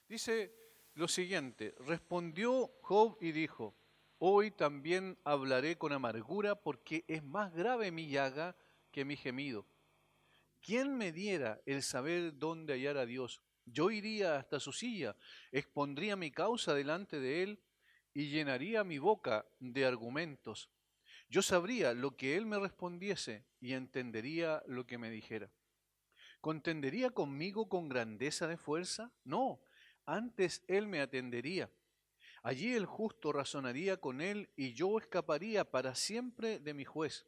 Dice lo siguiente: respondió Job y dijo: hoy también hablaré con amargura, porque es más grave mi llaga que mi gemido. ¿Quién me diera el saber dónde hallar a Dios? Yo iría hasta su silla, expondría mi causa delante de él y llenaría mi boca de argumentos. Yo sabría lo que él me respondiese y entendería lo que me dijera. ¿Contendería conmigo con grandeza de fuerza? No, antes él me atendería. Allí el justo razonaría con él y yo escaparía para siempre de mi juez.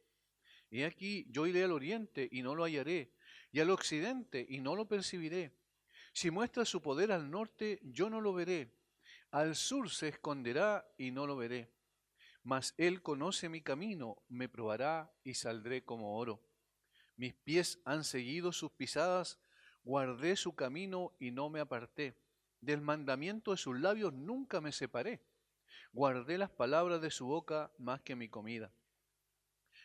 He aquí, yo iré al oriente y no lo hallaré, y al occidente y no lo percibiré. Si muestra su poder al norte, yo no lo veré. Al sur se esconderá y no lo veré. Mas él conoce mi camino, me probará y saldré como oro. Mis pies han seguido sus pisadas, guardé su camino y no me aparté. Del mandamiento de sus labios nunca me separé. Guardé las palabras de su boca más que mi comida.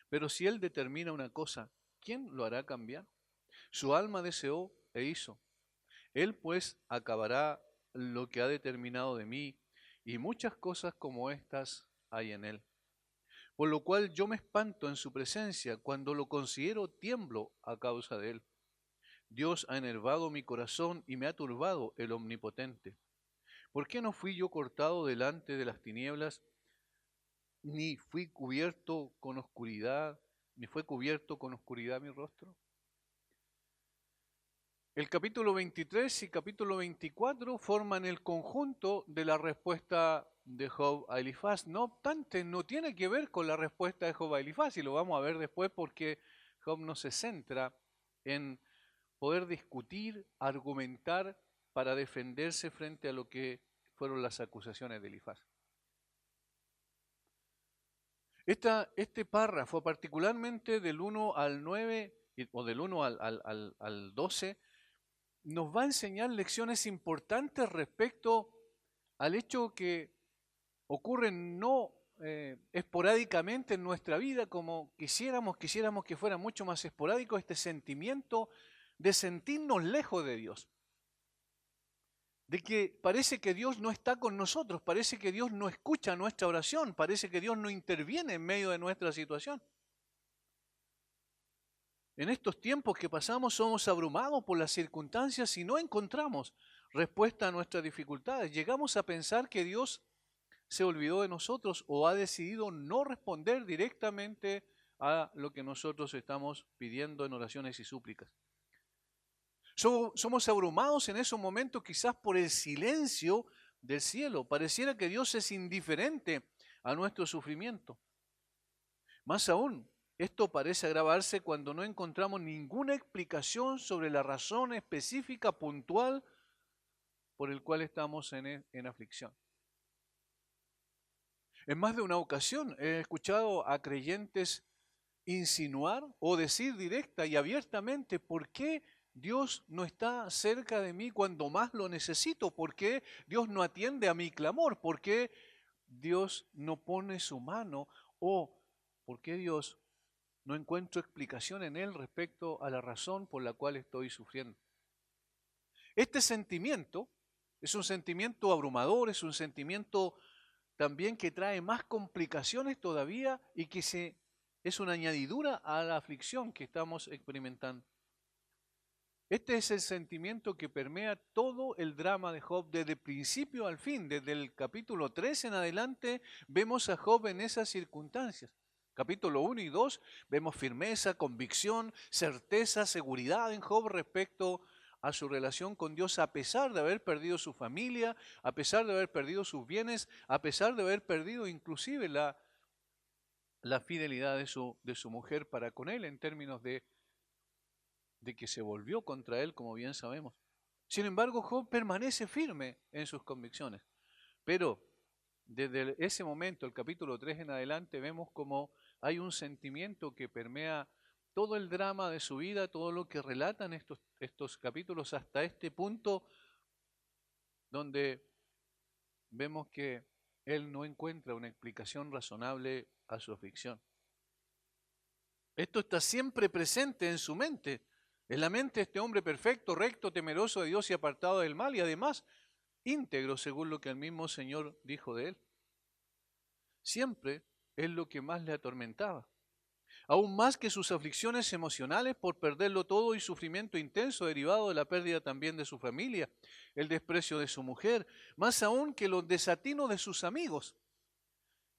Pero si él determina una cosa, ¿quién lo hará cambiar? Su alma deseó e hizo. Él pues acabará lo que ha determinado de mí, y muchas cosas como estas hay en él. Por lo cual yo me espanto en su presencia, cuando lo considero tiemblo a causa de él. Dios ha enervado mi corazón y me ha turbado el Omnipotente. ¿Por qué no fui yo cortado delante de las tinieblas, ni fui cubierto con oscuridad, ni fue cubierto con oscuridad mi rostro? El capítulo 23 y capítulo 24 forman el conjunto de la respuesta de Job a Elifaz. No obstante, no tiene que ver con la respuesta de Job a Elifaz, y lo vamos a ver después porque Job no se centra en poder discutir, argumentar para defenderse frente a lo que fueron las acusaciones de Elifaz. Este párrafo, particularmente del 1 al 9 o del 1 al 12, nos va a enseñar lecciones importantes respecto al hecho que ocurre no esporádicamente en nuestra vida como quisiéramos que fuera mucho más esporádico este sentimiento de sentirnos lejos de Dios, de que parece que Dios no está con nosotros, parece que Dios no escucha nuestra oración, parece que Dios no interviene en medio de nuestra situación. En estos tiempos que pasamos somos abrumados por las circunstancias y no encontramos respuesta a nuestras dificultades. Llegamos a pensar que Dios se olvidó de nosotros o ha decidido no responder directamente a lo que nosotros estamos pidiendo en oraciones y súplicas. Somos abrumados en esos momentos quizás por el silencio del cielo. Pareciera que Dios es indiferente a nuestro sufrimiento. Más aún, esto parece agravarse cuando no encontramos ninguna explicación sobre la razón específica, puntual, por el cual estamos en aflicción. En más de una ocasión he escuchado a creyentes insinuar o decir directa y abiertamente: ¿por qué Dios no está cerca de mí cuando más lo necesito? ¿Por qué Dios no atiende a mi clamor? ¿Por qué Dios no pone su mano? ¿O por qué Dios no encuentro explicación en Él respecto a la razón por la cual estoy sufriendo? Este sentimiento es un sentimiento abrumador, es un sentimiento también que trae más complicaciones todavía y que es una añadidura a la aflicción que estamos experimentando. Este es el sentimiento que permea todo el drama de Job desde principio al fin. Desde el capítulo 3 en adelante vemos a Job en esas circunstancias. Capítulo 1 y 2 vemos firmeza, convicción, certeza, seguridad en Job respecto a su relación con Dios, a pesar de haber perdido su familia, a pesar de haber perdido sus bienes, a pesar de haber perdido inclusive la fidelidad de su mujer para con él, en términos de que se volvió contra él, como bien sabemos. Sin embargo, Job permanece firme en sus convicciones. Pero desde ese momento, el capítulo 3 en adelante, vemos como hay un sentimiento que permea todo el drama de su vida, todo lo que relatan estos capítulos hasta este punto donde vemos que él no encuentra una explicación razonable a su aflicción. Esto está siempre presente en su mente, en la mente de este hombre perfecto, recto, temeroso de Dios y apartado del mal, y además íntegro según lo que el mismo Señor dijo de él. Siempre es lo que más le atormentaba. Aún más que sus aflicciones emocionales por perderlo todo y sufrimiento intenso derivado de la pérdida también de su familia, el desprecio de su mujer, más aún que los desatinos de sus amigos,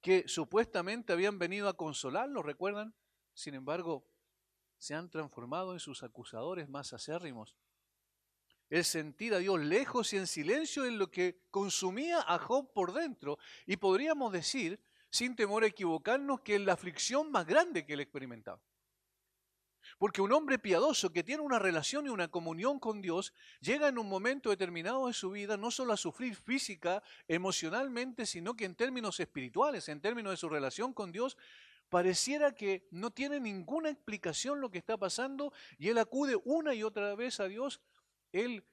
que supuestamente habían venido a consolarlo, ¿recuerdan? Sin embargo, se han transformado en sus acusadores más acérrimos. El sentir a Dios lejos y en silencio es lo que consumía a Job por dentro. Y podríamos decir, sin temor a equivocarnos, que es la aflicción más grande que él experimentaba. Porque un hombre piadoso que tiene una relación y una comunión con Dios llega en un momento determinado de su vida no solo a sufrir física, emocionalmente, sino que en términos espirituales, en términos de su relación con Dios, pareciera que no tiene ninguna explicación lo que está pasando y él acude una y otra vez a Dios. Él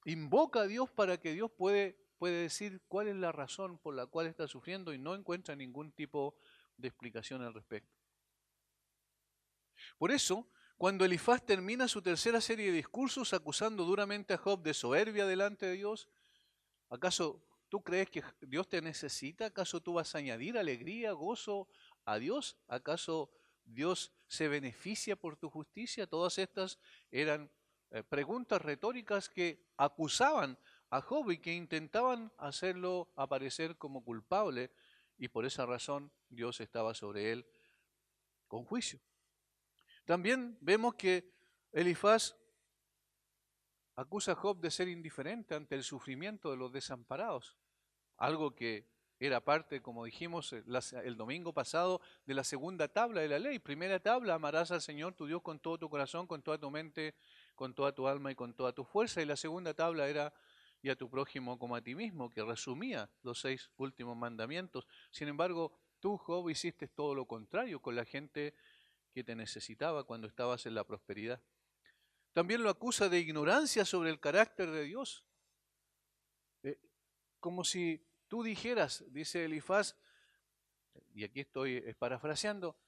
invoca a Dios para que Dios puede decir cuál es la razón por la cual está sufriendo y no encuentra ningún tipo de explicación al respecto. Por eso, cuando Elifaz termina su tercera serie de discursos acusando duramente a Job de soberbia delante de Dios, ¿acaso tú crees que Dios te necesita? ¿Acaso tú vas a añadir alegría, gozo a Dios? ¿Acaso Dios se beneficia por tu justicia? Todas estas eran preguntas retóricas que acusaban a Job y que intentaban hacerlo aparecer como culpable, y por esa razón Dios estaba sobre él con juicio. También vemos que Elifaz acusa a Job de ser indiferente ante el sufrimiento de los desamparados, algo que era parte, como dijimos el domingo pasado, de la segunda tabla de la ley. Primera tabla, amarás al Señor tu Dios con todo tu corazón, con toda tu mente, con toda tu alma y con toda tu fuerza. Y la segunda tabla era y a tu prójimo como a ti mismo, que resumía los 6 últimos mandamientos. Sin embargo, tú, Job, hiciste todo lo contrario con la gente que te necesitaba cuando estabas en la prosperidad. También lo acusa de ignorancia sobre el carácter de Dios. Como si tú dijeras, dice Elifaz, y aquí estoy parafraseando,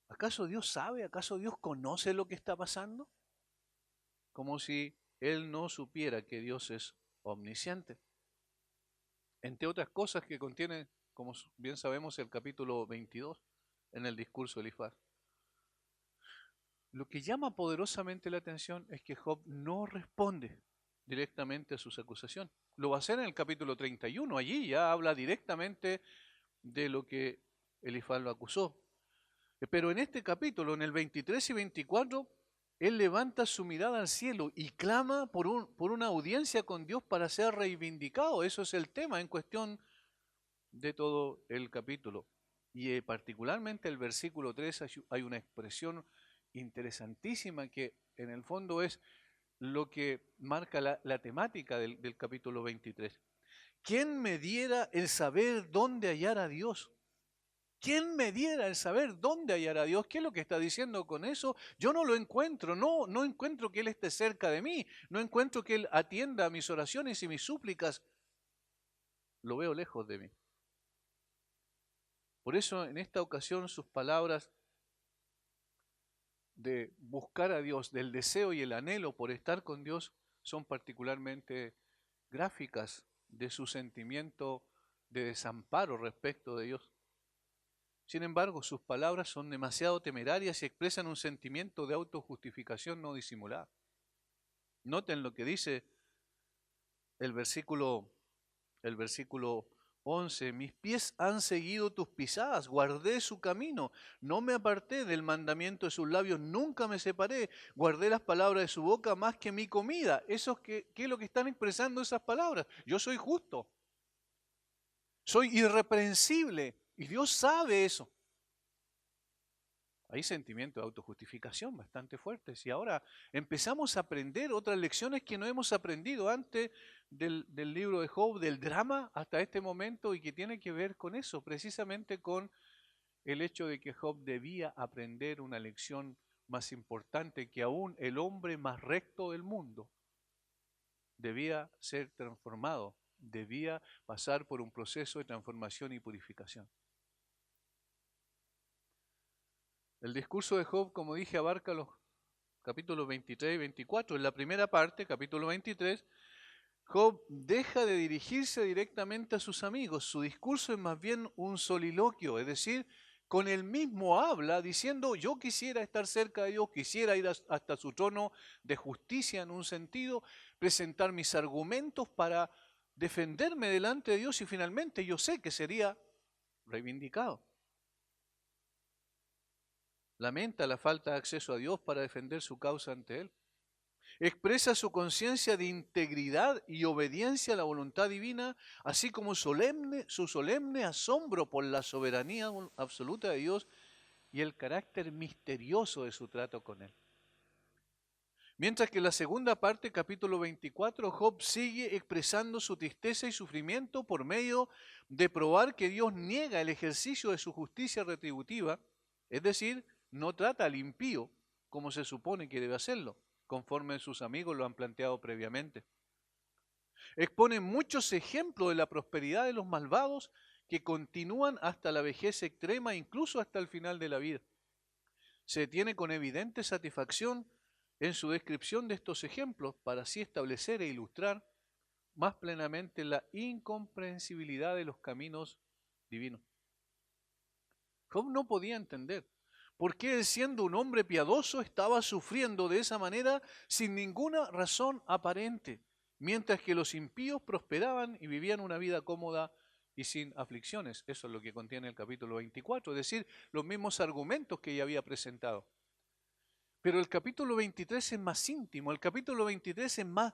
¿acaso Dios sabe? ¿Acaso Dios conoce lo que está pasando? Como si él no supiera que Dios es omnisciente. Entre otras cosas que contiene, como bien sabemos, el capítulo 22 en el discurso de Elifaz. Lo que llama poderosamente la atención es que Job no responde directamente a sus acusaciones. Lo va a hacer en el capítulo 31, allí ya habla directamente de lo que Elifaz lo acusó. Pero en este capítulo, en el 23 y 24, él levanta su mirada al cielo y clama por una audiencia con Dios para ser reivindicado. Eso es el tema en cuestión de todo el capítulo. Y particularmente el versículo 3 hay una expresión interesantísima que en el fondo es lo que marca la temática del capítulo 23. ¿Quién me diera el saber dónde hallar a Dios? ¿Quién me diera el saber dónde hallar a Dios? ¿Qué es lo que está diciendo con eso? Yo no lo encuentro, no encuentro que Él esté cerca de mí, no encuentro que Él atienda a mis oraciones y mis súplicas. Lo veo lejos de mí. Por eso en esta ocasión sus palabras de buscar a Dios, del deseo y el anhelo por estar con Dios, son particularmente gráficas de su sentimiento de desamparo respecto de Dios. Sin embargo, sus palabras son demasiado temerarias y expresan un sentimiento de autojustificación no disimulada. Noten lo que dice el versículo 11, mis pies han seguido tus pisadas, guardé su camino, no me aparté del mandamiento de sus labios, nunca me separé, guardé las palabras de su boca más que mi comida. ¿Qué es lo que están expresando esas palabras? Yo soy justo, soy irreprensible y Dios sabe eso. Hay sentimientos de autojustificación bastante fuertes y ahora empezamos a aprender otras lecciones que no hemos aprendido antes del libro de Job, del drama hasta este momento y que tiene que ver con eso, precisamente con el hecho de que Job debía aprender una lección más importante que aún el hombre más recto del mundo. Debía ser transformado, debía pasar por un proceso de transformación y purificación. El discurso de Job, como dije, abarca los capítulos 23 y 24. En la primera parte, capítulo 23, Job deja de dirigirse directamente a sus amigos. Su discurso es más bien un soliloquio, es decir, con él mismo habla diciendo, yo quisiera estar cerca de Dios, quisiera ir hasta su trono de justicia en un sentido, presentar mis argumentos para defenderme delante de Dios y finalmente yo sé que sería reivindicado. Lamenta la falta de acceso a Dios para defender su causa ante Él. Expresa su conciencia de integridad y obediencia a la voluntad divina, así como su solemne asombro por la soberanía absoluta de Dios y el carácter misterioso de su trato con Él. Mientras que en la segunda parte, capítulo 24, Job sigue expresando su tristeza y sufrimiento por medio de probar que Dios niega el ejercicio de su justicia retributiva, es decir, no trata al impío como se supone que debe hacerlo, conforme sus amigos lo han planteado previamente. Expone muchos ejemplos de la prosperidad de los malvados que continúan hasta la vejez extrema, incluso hasta el final de la vida. Se detiene con evidente satisfacción en su descripción de estos ejemplos para así establecer e ilustrar más plenamente la incomprensibilidad de los caminos divinos. Job no podía entender por qué él, siendo un hombre piadoso, estaba sufriendo de esa manera sin ninguna razón aparente, mientras que los impíos prosperaban y vivían una vida cómoda y sin aflicciones. Eso es lo que contiene el capítulo 24, es decir, los mismos argumentos que ya había presentado. Pero el capítulo 23 es más íntimo, el capítulo 23 es más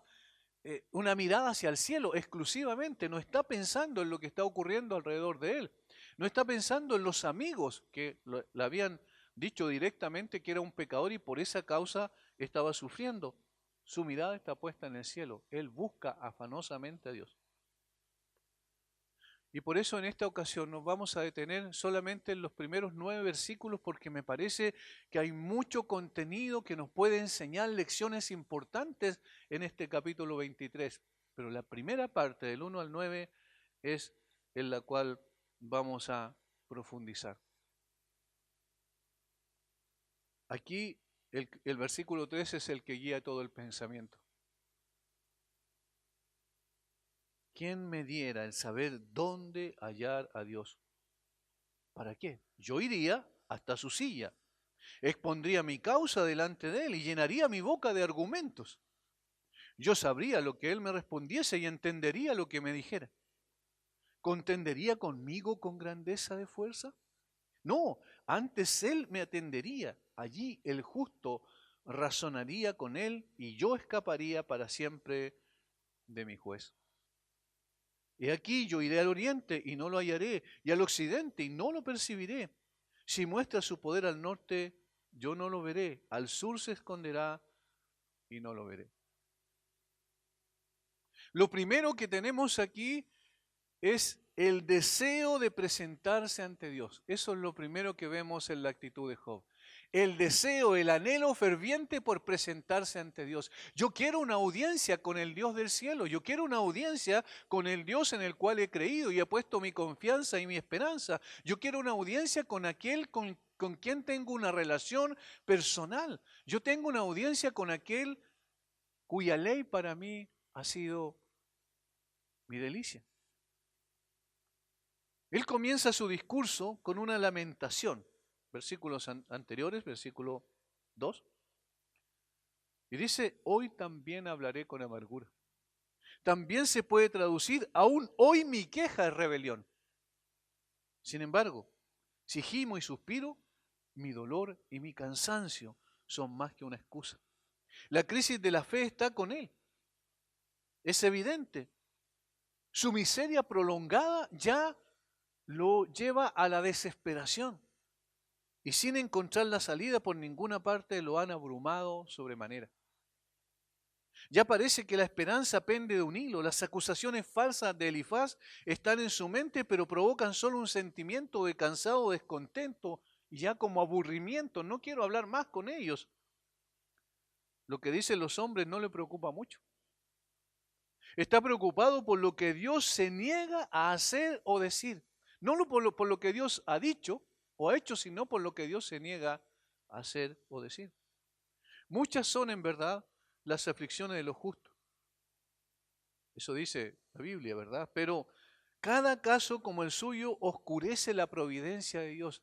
una mirada hacia el cielo exclusivamente, no está pensando en lo que está ocurriendo alrededor de él, no está pensando en los amigos que le habían dicho directamente que era un pecador y por esa causa estaba sufriendo. Su mirada está puesta en el cielo, él busca afanosamente a Dios. Y por eso en esta ocasión nos vamos a detener solamente en los primeros 9 versículos porque me parece que hay mucho contenido que nos puede enseñar lecciones importantes en este capítulo 23. Pero la primera parte del 1 al 9 es en la cual vamos a profundizar. Aquí el versículo 3 es el que guía todo el pensamiento. ¿Quién me diera el saber dónde hallar a Dios? ¿Para qué? Yo iría hasta su silla, expondría mi causa delante de él y llenaría mi boca de argumentos. Yo sabría lo que él me respondiese y entendería lo que me dijera. ¿Contendería conmigo con grandeza de fuerza? No, antes él me atendería. Allí el justo razonaría con él y yo escaparía para siempre de mi juez. He aquí yo iré al oriente y no lo hallaré, y al occidente y no lo percibiré. Si muestra su poder al norte, yo no lo veré. Al sur se esconderá y no lo veré. Lo primero que tenemos aquí es el deseo de presentarse ante Dios. Eso es lo primero que vemos en la actitud de Job. El deseo, el anhelo ferviente por presentarse ante Dios. Yo quiero una audiencia con el Dios del cielo. Yo quiero una audiencia con el Dios en el cual he creído y he puesto mi confianza y mi esperanza. Yo quiero una audiencia con aquel con quien tengo una relación personal. Yo tengo una audiencia con aquel cuya ley para mí ha sido mi delicia. Él comienza su discurso con una lamentación. Versículos anteriores, versículo 2. Y dice, hoy también hablaré con amargura. También se puede traducir, aún hoy mi queja es rebelión. Sin embargo, si gimo y suspiro, mi dolor y mi cansancio son más que una excusa. La crisis de la fe está con él. Es evidente. Su miseria prolongada ya lo lleva a la desesperación. Y sin encontrar la salida por ninguna parte lo han abrumado sobremanera. Ya parece que la esperanza pende de un hilo. Las acusaciones falsas de Elifaz están en su mente, pero provocan solo un sentimiento de cansado, descontento y ya como aburrimiento. No quiero hablar más con ellos. Lo que dicen los hombres no le preocupa mucho. Está preocupado por lo que Dios se niega a hacer o decir. No por lo que Dios ha dicho o ha hecho, sino por lo que Dios se niega a hacer o decir. Muchas son en verdad las aflicciones de los justos. Eso dice la Biblia, ¿verdad? Pero cada caso como el suyo oscurece la providencia de Dios.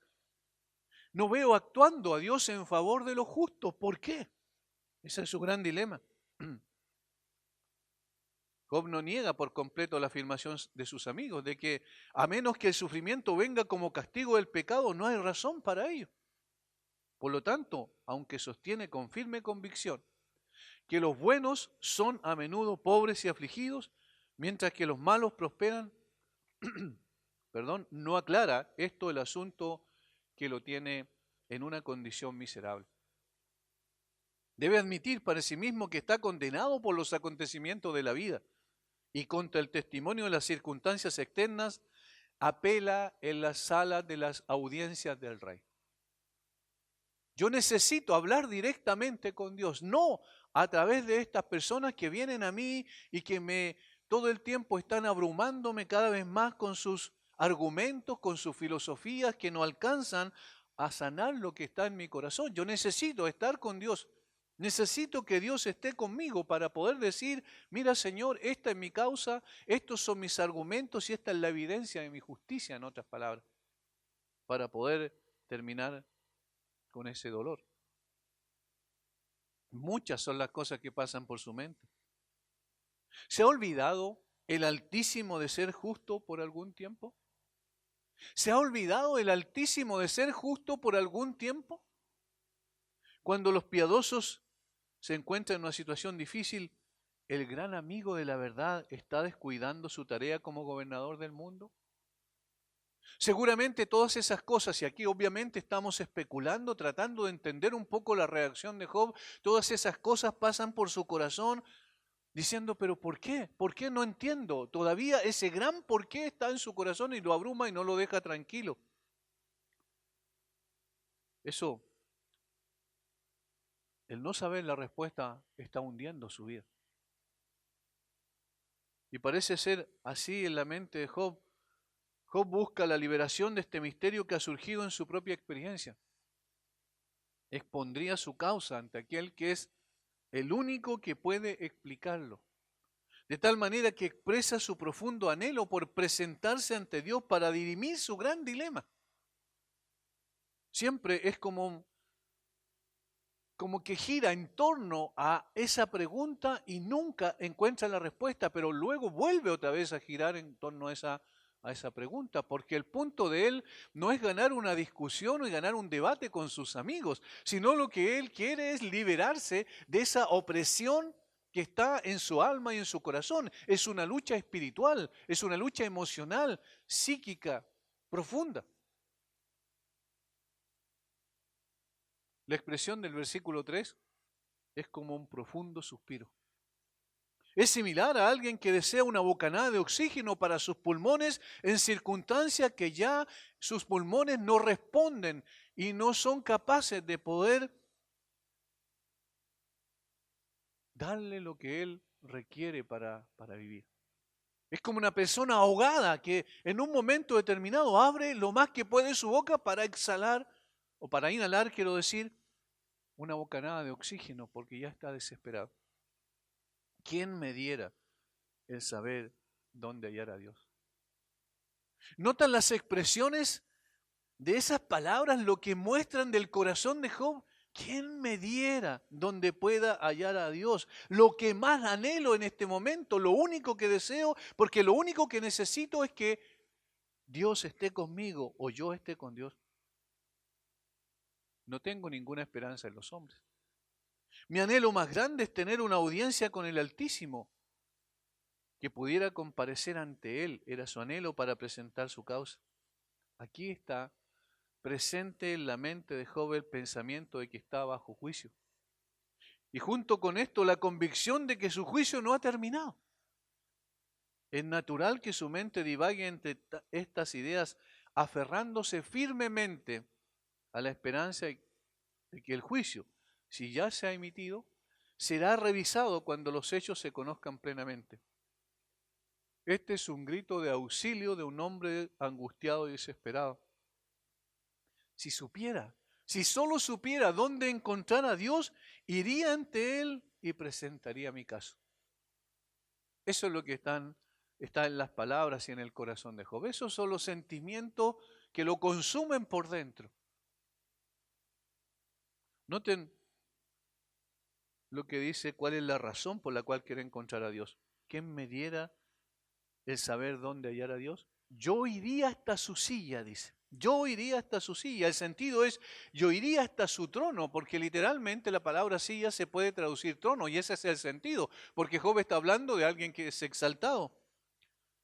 No veo actuando a Dios en favor de los justos. ¿Por qué? Ese es su gran dilema. Job no niega por completo la afirmación de sus amigos de que a menos que el sufrimiento venga como castigo del pecado, no hay razón para ello. Por lo tanto, aunque sostiene con firme convicción que los buenos son a menudo pobres y afligidos, mientras que los malos prosperan, no aclara esto el asunto que lo tiene en una condición miserable. Debe admitir para sí mismo que está condenado por los acontecimientos de la vida y contra el testimonio de las circunstancias externas apela en las salas de las audiencias del rey. Yo necesito hablar directamente con Dios, no a través de estas personas que vienen a mí y que todo el tiempo están abrumándome cada vez más con sus argumentos, con sus filosofías que no alcanzan a sanar lo que está en mi corazón. Yo necesito estar con Dios. Necesito que Dios esté conmigo para poder decir, mira Señor, esta es mi causa, estos son mis argumentos y esta es la evidencia de mi justicia, en otras palabras, para poder terminar con ese dolor. Muchas son las cosas que pasan por su mente. ¿Se ha olvidado el Altísimo de ser justo por algún tiempo? ¿Se ha olvidado el Altísimo de ser justo por algún tiempo? Cuando los piadosos se encuentran en una situación difícil, ¿el gran amigo de la verdad está descuidando su tarea como gobernador del mundo? Seguramente todas esas cosas, y aquí obviamente estamos especulando, tratando de entender un poco la reacción de Job, todas esas cosas pasan por su corazón diciendo, pero ¿por qué? ¿Por qué no entiendo? Todavía ese gran por qué está en su corazón y lo abruma y no lo deja tranquilo. Eso, el no saber la respuesta está hundiendo su vida. Y parece ser así en la mente de Job. Job busca la liberación de este misterio que ha surgido en su propia experiencia. Expondría su causa ante aquel que es el único que puede explicarlo. De tal manera que expresa su profundo anhelo por presentarse ante Dios para dirimir su gran dilema. Siempre es como que gira en torno a esa pregunta y nunca encuentra la respuesta, pero luego vuelve otra vez a girar en torno a esa pregunta, porque el punto de él no es ganar una discusión o ganar un debate con sus amigos, sino lo que él quiere es liberarse de esa opresión que está en su alma y en su corazón. Es una lucha espiritual, es una lucha emocional, psíquica, profunda. La expresión del versículo 3 es como un profundo suspiro. Es similar a alguien que desea una bocanada de oxígeno para sus pulmones en circunstancias que ya sus pulmones no responden y no son capaces de poder darle lo que él requiere para vivir. Es como una persona ahogada que en un momento determinado abre lo más que puede su boca para exhalar, o para inhalar, quiero decir, una bocanada de oxígeno porque ya está desesperado. ¿Quién me diera el saber dónde hallar a Dios? ¿Notan las expresiones de esas palabras, lo que muestran del corazón de Job? ¿Quién me diera donde pueda hallar a Dios? Lo que más anhelo en este momento, lo único que deseo, porque lo único que necesito es que Dios esté conmigo o yo esté con Dios. No tengo ninguna esperanza en los hombres. Mi anhelo más grande es tener una audiencia con el Altísimo, que pudiera comparecer ante Él. Era su anhelo para presentar su causa. Aquí está presente en la mente de Job el pensamiento de que está bajo juicio. Y junto con esto la convicción de que su juicio no ha terminado. Es natural que su mente divague entre estas ideas, aferrándose firmemente a la esperanza de que el juicio, si ya se ha emitido, será revisado cuando los hechos se conozcan plenamente. Este es un grito de auxilio de un hombre angustiado y desesperado. Si supiera, si solo supiera dónde encontrar a Dios, iría ante Él y presentaría mi caso. Eso es lo que está en las palabras y en el corazón de Job. Esos son los sentimientos que lo consumen por dentro. Noten lo que dice, cuál es la razón por la cual quiere encontrar a Dios. ¿Quién me diera el saber dónde hallar a Dios? Yo iría hasta su silla, dice. Yo iría hasta su silla. El sentido es, yo iría hasta su trono, porque literalmente la palabra silla se puede traducir trono, y ese es el sentido, porque Job está hablando de alguien que es exaltado.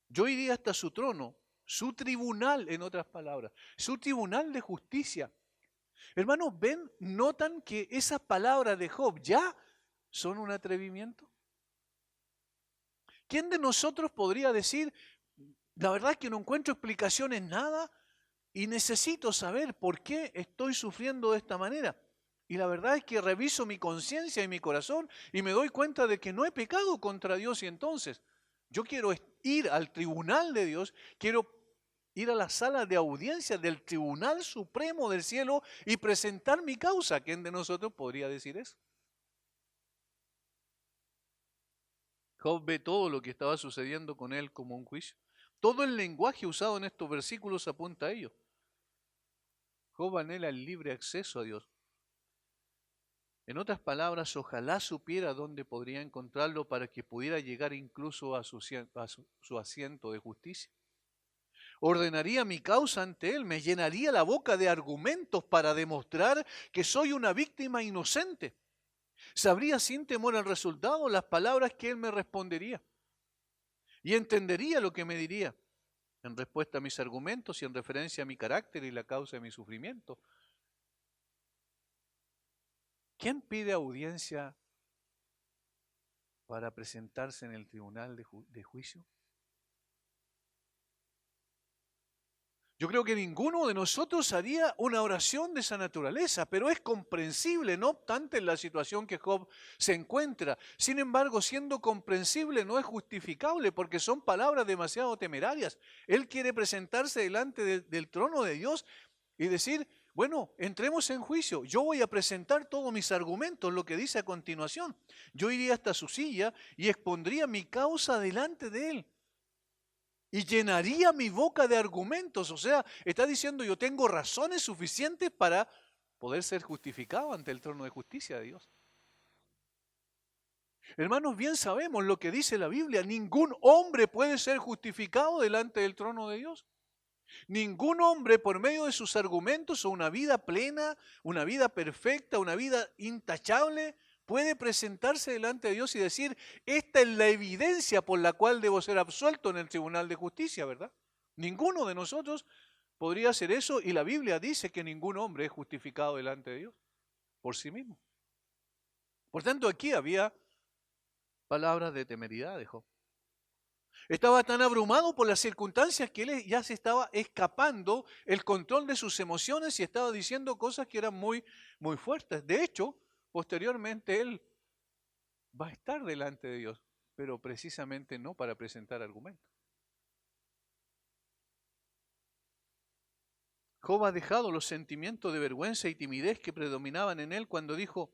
Yo iría hasta su trono, su tribunal, en otras palabras, su tribunal de justicia. Hermanos, ven, notan que esas palabras de Job ya son un atrevimiento. ¿Quién de nosotros podría decir, la verdad es que no encuentro explicación en nada y necesito saber por qué estoy sufriendo de esta manera? Y la verdad es que reviso mi conciencia y mi corazón y me doy cuenta de que no he pecado contra Dios, y entonces yo quiero ir al tribunal de Dios, quiero ir a la sala de audiencia del Tribunal Supremo del cielo y presentar mi causa. ¿Quién de nosotros podría decir eso? Job ve todo lo que estaba sucediendo con él como un juicio. Todo el lenguaje usado en estos versículos apunta a ello. Job anhela el libre acceso a Dios. En otras palabras, ojalá supiera dónde podría encontrarlo para que pudiera llegar incluso a su asiento de justicia. Ordenaría mi causa ante él, me llenaría la boca de argumentos para demostrar que soy una víctima inocente. Sabría sin temor al resultado las palabras que él me respondería y entendería lo que me diría en respuesta a mis argumentos y en referencia a mi carácter y la causa de mi sufrimiento. ¿Quién pide audiencia para presentarse en el tribunal de juicio? Yo creo que ninguno de nosotros haría una oración de esa naturaleza, pero es comprensible, no obstante, en la situación que Job se encuentra. Sin embargo, siendo comprensible, no es justificable, porque son palabras demasiado temerarias. Él quiere presentarse delante del trono de Dios y decir, bueno, entremos en juicio. Yo voy a presentar todos mis argumentos, lo que dice a continuación. Yo iría hasta su silla y expondría mi causa delante de él. Y llenaría mi boca de argumentos. O sea, está diciendo, yo tengo razones suficientes para poder ser justificado ante el trono de justicia de Dios. Hermanos, bien sabemos lo que dice la Biblia. Ningún hombre puede ser justificado delante del trono de Dios. Ningún hombre, por medio de sus argumentos o una vida plena, una vida perfecta, una vida intachable, puede presentarse delante de Dios y decir, esta es la evidencia por la cual debo ser absuelto en el tribunal de justicia, ¿verdad? Ninguno de nosotros podría hacer eso, y la Biblia dice que ningún hombre es justificado delante de Dios por sí mismo. Por tanto, aquí había palabras de temeridad de Job. Estaba tan abrumado por las circunstancias que él ya se estaba escapando el control de sus emociones y estaba diciendo cosas que eran muy, muy fuertes. De hecho, posteriormente él va a estar delante de Dios, pero precisamente no para presentar argumentos. Job ha dejado los sentimientos de vergüenza y timidez que predominaban en él cuando dijo,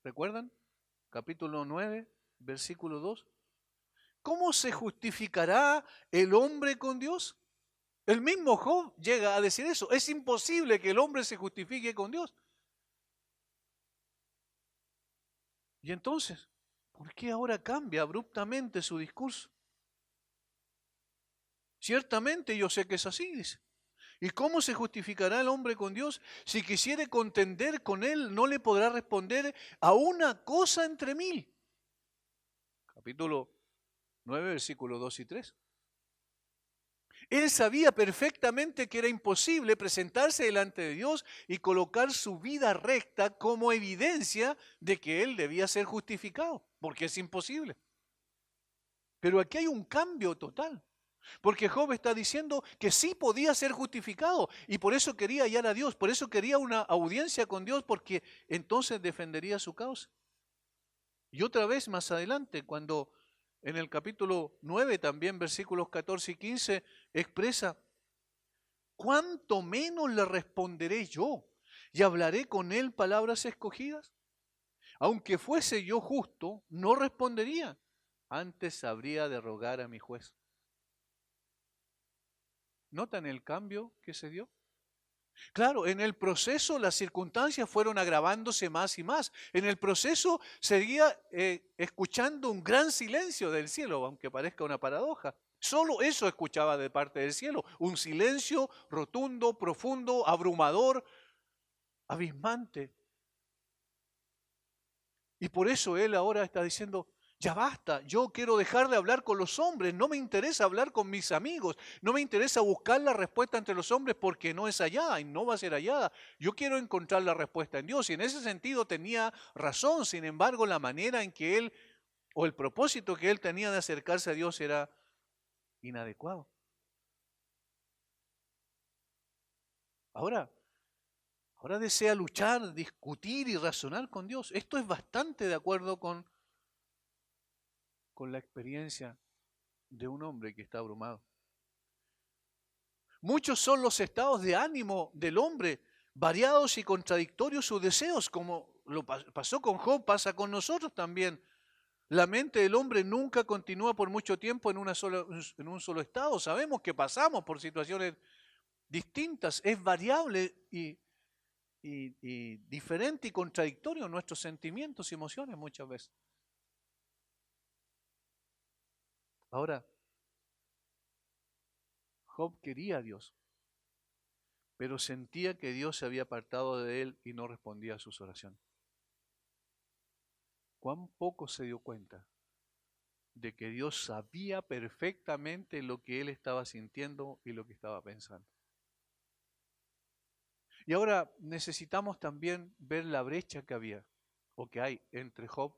¿recuerdan? Capítulo 9, versículo 2. ¿Cómo se justificará el hombre con Dios? El mismo Job llega a decir eso. Es imposible que el hombre se justifique con Dios. Y entonces, ¿por qué ahora cambia abruptamente su discurso? Ciertamente yo sé que es así, dice. ¿Y cómo se justificará el hombre con Dios? Si quisiere contender con él, no le podrá responder a una cosa entre mil. Capítulo 9, versículos 2 y 3. Él sabía perfectamente que era imposible presentarse delante de Dios y colocar su vida recta como evidencia de que él debía ser justificado, porque es imposible. Pero aquí hay un cambio total, porque Job está diciendo que sí podía ser justificado y por eso quería hallar a Dios, por eso quería una audiencia con Dios, porque entonces defendería su causa. Y otra vez más adelante, cuando en el capítulo 9 también, versículos 14 y 15, expresa, ¿cuánto menos le responderé yo y hablaré con él palabras escogidas? Aunque fuese yo justo, no respondería, antes habría de rogar a mi juez. ¿Notan el cambio que se dio? Claro, en el proceso las circunstancias fueron agravándose más y más. En el proceso seguía escuchando un gran silencio del cielo, aunque parezca una paradoja. Solo eso escuchaba de parte del cielo, un silencio rotundo, profundo, abrumador, abismante. Y por eso él ahora está diciendo, ya basta, yo quiero dejar de hablar con los hombres, no me interesa hablar con mis amigos, no me interesa buscar la respuesta entre los hombres porque no es allá y no va a ser allá. Yo quiero encontrar la respuesta en Dios y en ese sentido tenía razón, sin embargo la manera en que él, o el propósito que él tenía de acercarse a Dios era inadecuado. Ahora desea luchar, discutir y razonar con Dios. Esto es bastante de acuerdo con la experiencia de un hombre que está abrumado. Muchos son los estados de ánimo del hombre, variados y contradictorios sus deseos, como lo pasó con Job, pasa con nosotros también. La mente del hombre nunca continúa por mucho tiempo en un solo estado. Sabemos que pasamos por situaciones distintas, es variable y diferente y contradictorio nuestros sentimientos y emociones muchas veces. Ahora, Job quería a Dios, pero sentía que Dios se había apartado de él y no respondía a sus oraciones. ¿Cuán poco se dio cuenta de que Dios sabía perfectamente lo que él estaba sintiendo y lo que estaba pensando? Y ahora necesitamos también ver la brecha que había o que hay entre Job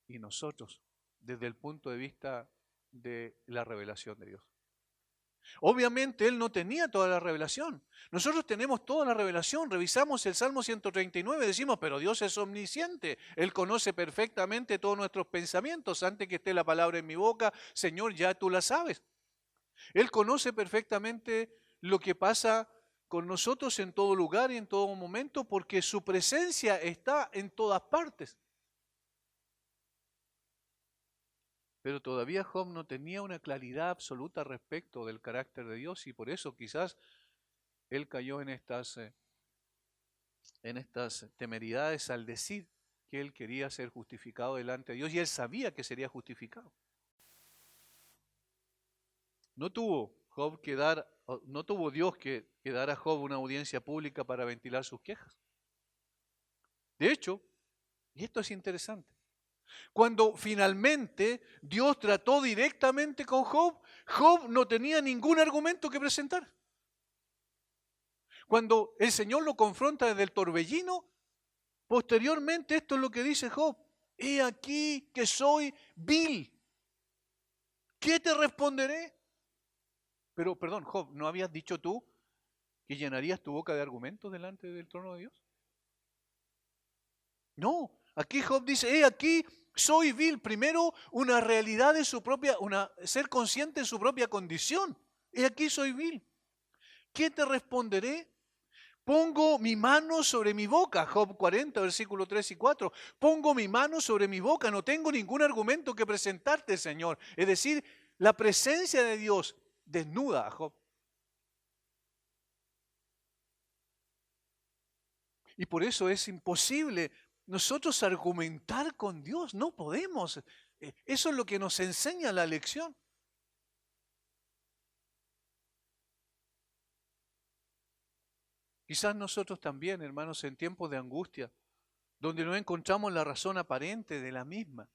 y nosotros desde el punto de vista de la revelación de Dios. Obviamente él no tenía toda la revelación. Nosotros tenemos toda la revelación. Revisamos el Salmo 139 y decimos, pero Dios es omnisciente. Él conoce perfectamente todos nuestros pensamientos. Antes que esté la palabra en mi boca, Señor, ya tú la sabes. Él conoce perfectamente lo que pasa con nosotros en todo lugar y en todo momento porque su presencia está en todas partes. Pero todavía Job no tenía una claridad absoluta respecto del carácter de Dios y por eso quizás él cayó en estas temeridades al decir que él quería ser justificado delante de Dios y él sabía que sería justificado. No tuvo Dios que dar a Job una audiencia pública para ventilar sus quejas. De hecho, y esto es interesante, cuando finalmente Dios trató directamente con Job, Job no tenía ningún argumento que presentar. Cuando el Señor lo confronta desde el torbellino, posteriormente esto es lo que dice Job: he aquí que soy vil. ¿Qué te responderé? Pero, perdón, Job, ¿no habías dicho tú que llenarías tu boca de argumentos delante del trono de Dios? No, aquí Job dice, he aquí soy vil. Primero, una realidad de su propia, ser consciente de su propia condición. He aquí soy vil. ¿Qué te responderé? Pongo mi mano sobre mi boca, Job 40, versículos 3 y 4. Pongo mi mano sobre mi boca, no tengo ningún argumento que presentarte, Señor. Es decir, la presencia de Dios desnuda a Job. Y por eso es imposible nosotros argumentar con Dios, no podemos. Eso es lo que nos enseña la lección. Quizás nosotros también, hermanos, en tiempos de angustia, donde no encontramos la razón aparente de la misma,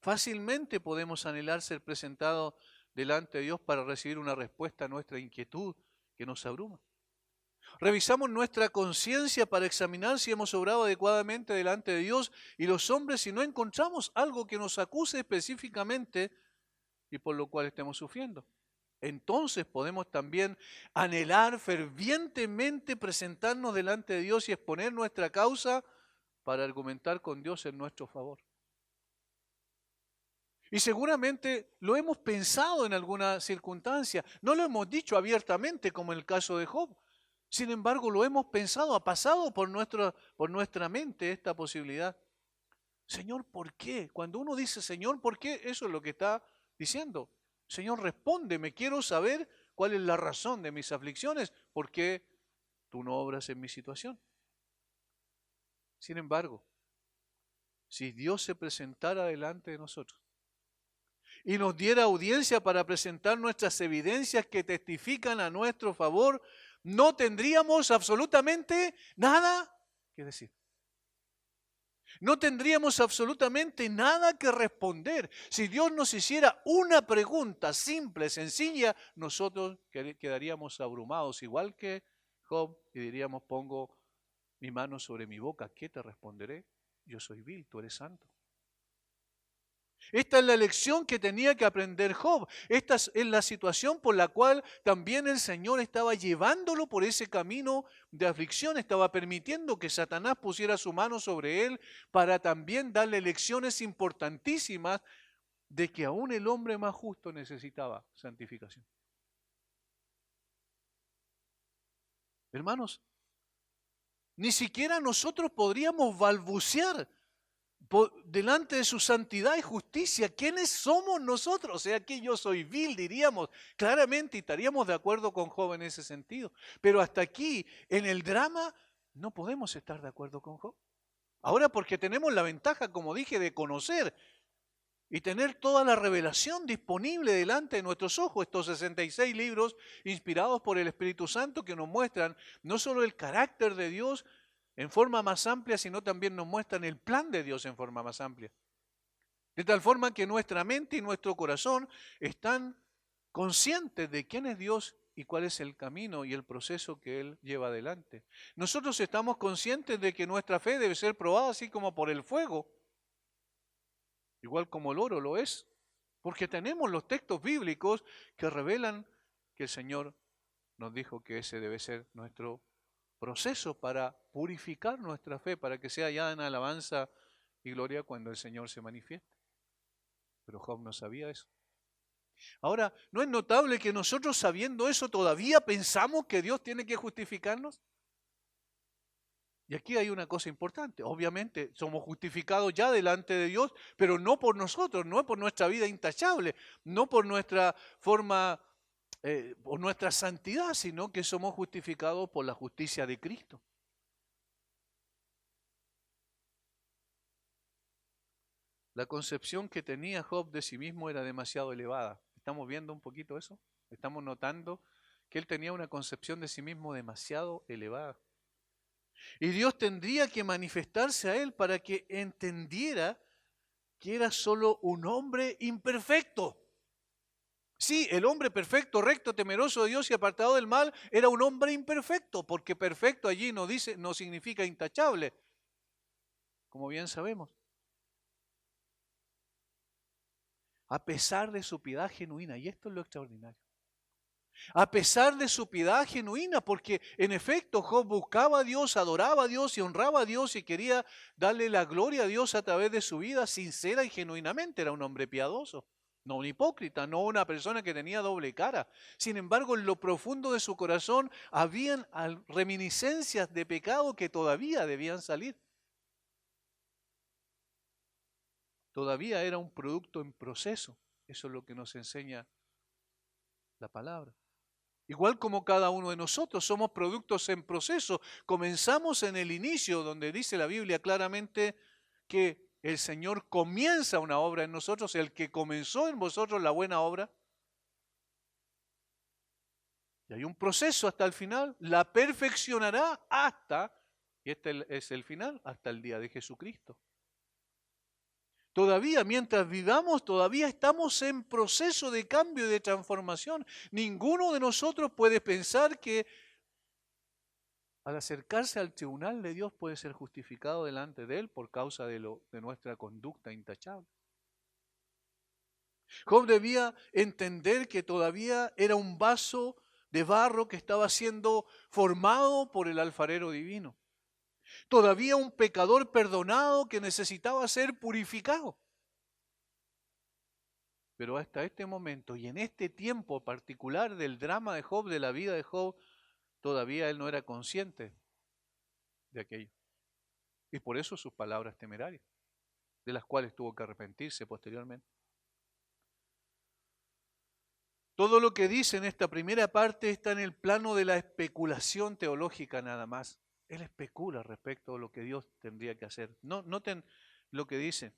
fácilmente podemos anhelar ser presentados delante de Dios para recibir una respuesta a nuestra inquietud que nos abruma. Revisamos nuestra conciencia para examinar si hemos obrado adecuadamente delante de Dios y los hombres si no encontramos algo que nos acuse específicamente y por lo cual estemos sufriendo. Entonces podemos también anhelar fervientemente presentarnos delante de Dios y exponer nuestra causa para argumentar con Dios en nuestro favor. Y seguramente lo hemos pensado en alguna circunstancia, no lo hemos dicho abiertamente como en el caso de Job. Sin embargo, lo hemos pensado, ha pasado por nuestra mente esta posibilidad. Señor, ¿por qué? Cuando uno dice, Señor, ¿por qué? Eso es lo que está diciendo. Señor, respóndeme, quiero saber cuál es la razón de mis aflicciones, por qué tú no obras en mi situación. Sin embargo, si Dios se presentara delante de nosotros y nos diera audiencia para presentar nuestras evidencias que testifican a nuestro favor, no tendríamos absolutamente nada que decir. No tendríamos absolutamente nada que responder. Si Dios nos hiciera una pregunta simple, sencilla, nosotros quedaríamos abrumados, igual que Job, y diríamos, pongo mi mano sobre mi boca, ¿qué te responderé? Yo soy vil, tú eres santo. Esta es la lección que tenía que aprender Job. Esta es la situación por la cual también el Señor estaba llevándolo por ese camino de aflicción. Estaba permitiendo que Satanás pusiera su mano sobre él para también darle lecciones importantísimas de que aún el hombre más justo necesitaba santificación. Hermanos, ni siquiera nosotros podríamos balbucear delante de su santidad y justicia. ¿Quiénes somos nosotros? O sea, que yo soy vil, diríamos claramente, y estaríamos de acuerdo con Job en ese sentido. Pero hasta aquí, en el drama, no podemos estar de acuerdo con Job. Ahora, porque tenemos la ventaja, como dije, de conocer y tener toda la revelación disponible delante de nuestros ojos, estos 66 libros inspirados por el Espíritu Santo que nos muestran no solo el carácter de Dios en forma más amplia, sino también nos muestran el plan de Dios en forma más amplia. De tal forma que nuestra mente y nuestro corazón están conscientes de quién es Dios y cuál es el camino y el proceso que Él lleva adelante. Nosotros estamos conscientes de que nuestra fe debe ser probada así como por el fuego, igual como el oro lo es, porque tenemos los textos bíblicos que revelan que el Señor nos dijo que ese debe ser nuestro proceso para purificar nuestra fe, para que sea ya en alabanza y gloria cuando el Señor se manifieste. Pero Job no sabía eso. Ahora, ¿no es notable que nosotros sabiendo eso todavía pensamos que Dios tiene que justificarnos? Y aquí hay una cosa importante. Obviamente somos justificados ya delante de Dios, pero no por nosotros, no por nuestra vida intachable, no por nuestra forma, por nuestra santidad, sino que somos justificados por la justicia de Cristo. La concepción que tenía Job de sí mismo era demasiado elevada. ¿Estamos viendo un poquito eso? Estamos notando que él tenía una concepción de sí mismo demasiado elevada. Y Dios tendría que manifestarse a él para que entendiera que era solo un hombre imperfecto. Sí, el hombre perfecto, recto, temeroso de Dios y apartado del mal era un hombre imperfecto, porque perfecto allí no dice, no significa intachable, como bien sabemos. A pesar de su piedad genuina, y esto es lo extraordinario. A pesar de su piedad genuina, porque en efecto Job buscaba a Dios, adoraba a Dios y honraba a Dios y quería darle la gloria a Dios a través de su vida sincera y genuinamente. Era un hombre piadoso, no un hipócrita, no una persona que tenía doble cara. Sin embargo, en lo profundo de su corazón habían reminiscencias de pecado que todavía debían salir. Todavía era un producto en proceso. Eso es lo que nos enseña la palabra. Igual como cada uno de nosotros, somos productos en proceso. Comenzamos en el inicio, donde dice la Biblia claramente que el Señor comienza una obra en nosotros, el que comenzó en vosotros la buena obra. Y hay un proceso hasta el final, la perfeccionará hasta, y este es el final, hasta el día de Jesucristo. Todavía, mientras vivamos, todavía estamos en proceso de cambio y de transformación. Ninguno de nosotros puede pensar que al acercarse al tribunal de Dios puede ser justificado delante de Él por causa de nuestra conducta intachable. Job debía entender que todavía era un vaso de barro que estaba siendo formado por el alfarero divino. Todavía un pecador perdonado que necesitaba ser purificado. Pero hasta este momento y en este tiempo particular del drama de Job, de la vida de Job, todavía él no era consciente de aquello. Y por eso sus palabras temerarias. de las cuales tuvo que arrepentirse posteriormente. Todo lo que dice en esta primera parte está en el plano de la especulación teológica nada más. Él especula respecto a lo que Dios tendría que hacer. Noten lo que dice.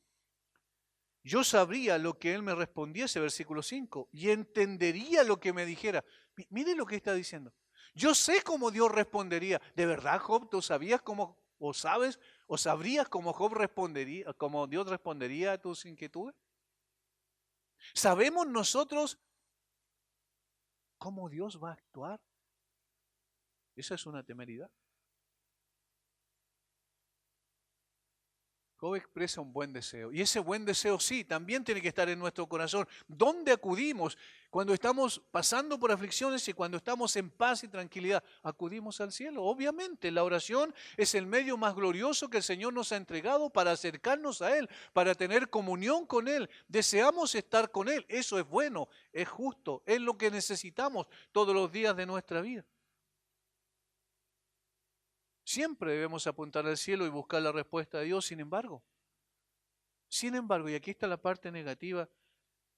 Yo sabría lo que él me respondiese, versículo 5, y entendería lo que me dijera. Mire lo que está diciendo. Yo sé cómo Dios respondería. ¿De verdad, Job, tú sabías cómo, o sabes, o sabrías cómo Job respondería, cómo Dios respondería a tus inquietudes? ¿Sabemos nosotros cómo Dios va a actuar? Esa es una temeridad. Job expresa un buen deseo. Y ese buen deseo sí, también tiene que estar en nuestro corazón. ¿Dónde acudimos cuando estamos pasando por aflicciones y cuando estamos en paz y tranquilidad? Acudimos al cielo. Obviamente, la oración es el medio más glorioso que el Señor nos ha entregado para acercarnos a Él, para tener comunión con Él. Deseamos estar con Él. Eso es bueno, es justo, es lo que necesitamos todos los días de nuestra vida. Siempre debemos apuntar al cielo y buscar la respuesta de Dios, sin embargo, y aquí está la parte negativa,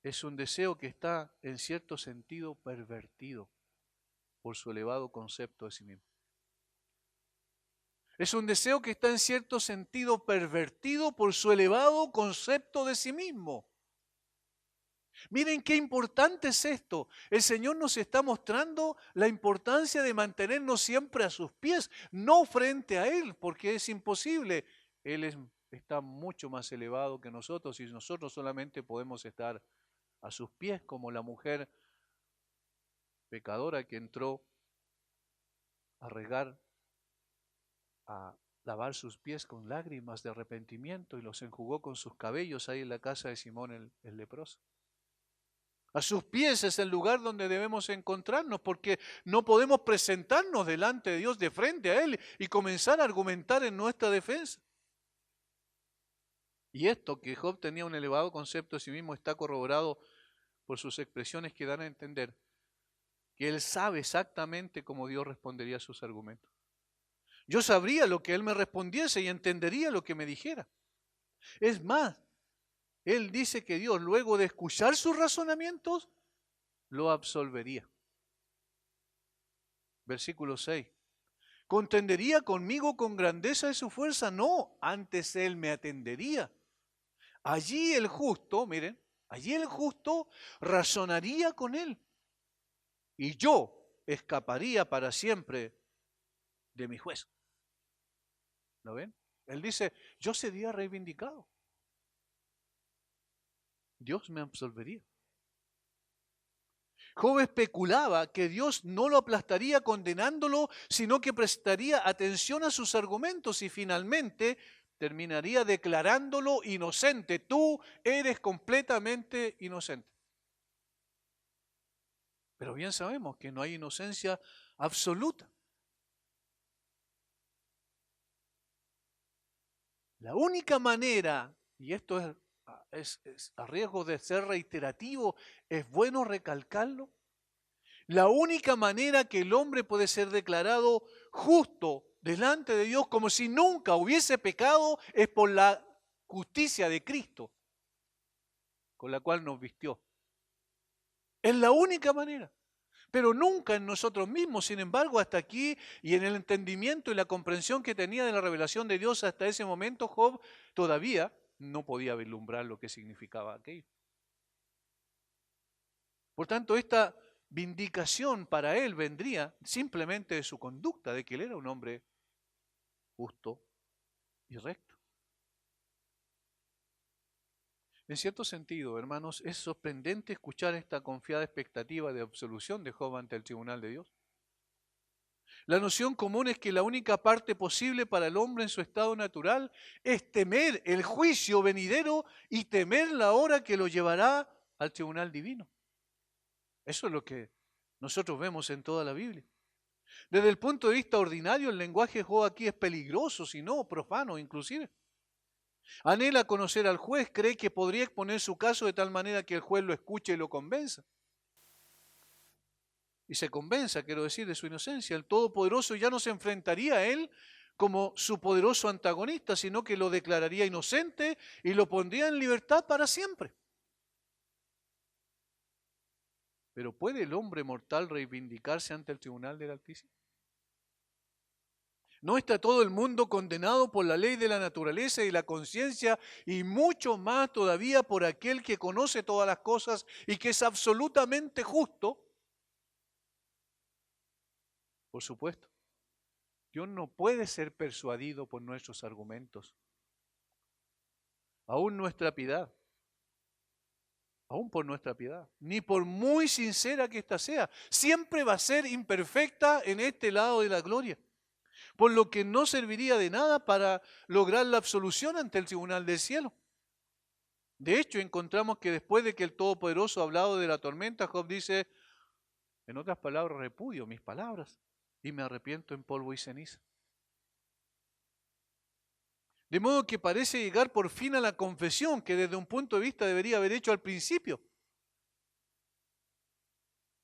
es un deseo que está en cierto sentido pervertido por su elevado concepto de sí mismo. Es un deseo que está en cierto sentido pervertido por su elevado concepto de sí mismo. Miren qué importante es esto. El Señor nos está mostrando la importancia de mantenernos siempre a sus pies, no frente a Él, porque es imposible. Está mucho más elevado que nosotros y nosotros solamente podemos estar a sus pies, como la mujer pecadora que entró a regar, a lavar sus pies con lágrimas de arrepentimiento y los enjugó con sus cabellos ahí en la casa de Simón el leproso. A sus pies es el lugar donde debemos encontrarnos, porque no podemos presentarnos delante de Dios de frente a Él y comenzar a argumentar en nuestra defensa. Y esto, que Job tenía un elevado concepto de sí mismo, está corroborado por sus expresiones que dan a entender que él sabe exactamente cómo Dios respondería a sus argumentos. Yo sabría lo que él me respondiese y entendería lo que me dijera. Es más, él dice que Dios, luego de escuchar sus razonamientos, lo absolvería. Versículo 6. ¿Contendería conmigo con grandeza de su fuerza? No, antes él me atendería. Allí el justo, miren, allí el justo razonaría con él. Y yo escaparía para siempre de mi juez. ¿Lo ven? Él dice, yo sería reivindicado. Dios me absolvería. Job especulaba que Dios no lo aplastaría condenándolo, sino que prestaría atención a sus argumentos y finalmente terminaría declarándolo inocente. Tú eres completamente inocente. Pero bien sabemos que no hay inocencia absoluta. La única manera, y esto es a riesgo de ser reiterativo, es bueno recalcarlo, la única manera que el hombre puede ser declarado justo delante de Dios como si nunca hubiese pecado es por la justicia de Cristo, con la cual nos vistió. Es la única manera. Pero nunca en nosotros mismos. Sin embargo, hasta aquí y en el entendimiento y la comprensión que tenía de la revelación de Dios hasta ese momento, Job todavía no podía vislumbrar lo que significaba aquello. Por tanto, esta vindicación para él vendría simplemente de su conducta, de que él era un hombre justo y recto. En cierto sentido, hermanos, es sorprendente escuchar esta confiada expectativa de absolución de Job ante el tribunal de Dios. La noción común es que la única parte posible para el hombre en su estado natural es temer el juicio venidero y temer la hora que lo llevará al tribunal divino. Eso es lo que nosotros vemos en toda la Biblia. Desde el punto de vista ordinario, el lenguaje de Job aquí es peligroso, si no profano inclusive. Anhela conocer al juez, cree que podría exponer su caso de tal manera que el juez lo escuche y lo convenza. Y se convenza, quiero decir, de su inocencia. El Todopoderoso ya no se enfrentaría a él como su poderoso antagonista, sino que lo declararía inocente y lo pondría en libertad para siempre. Pero ¿puede el hombre mortal reivindicarse ante el tribunal del Altísimo? ¿No está todo el mundo condenado por la ley de la naturaleza y la conciencia y mucho más todavía por aquel que conoce todas las cosas y que es absolutamente justo? Por supuesto, Dios no puede ser persuadido por nuestros argumentos. Aún nuestra piedad, aún por nuestra piedad, ni por muy sincera que ésta sea, siempre va a ser imperfecta en este lado de la gloria. Por lo que no serviría de nada para lograr la absolución ante el tribunal del cielo. De hecho, encontramos que después de que el Todopoderoso ha hablado de la tormenta, Job dice, en otras palabras, repudio mis palabras y me arrepiento en polvo y ceniza. De modo que parece llegar por fin a la confesión que desde un punto de vista debería haber hecho al principio.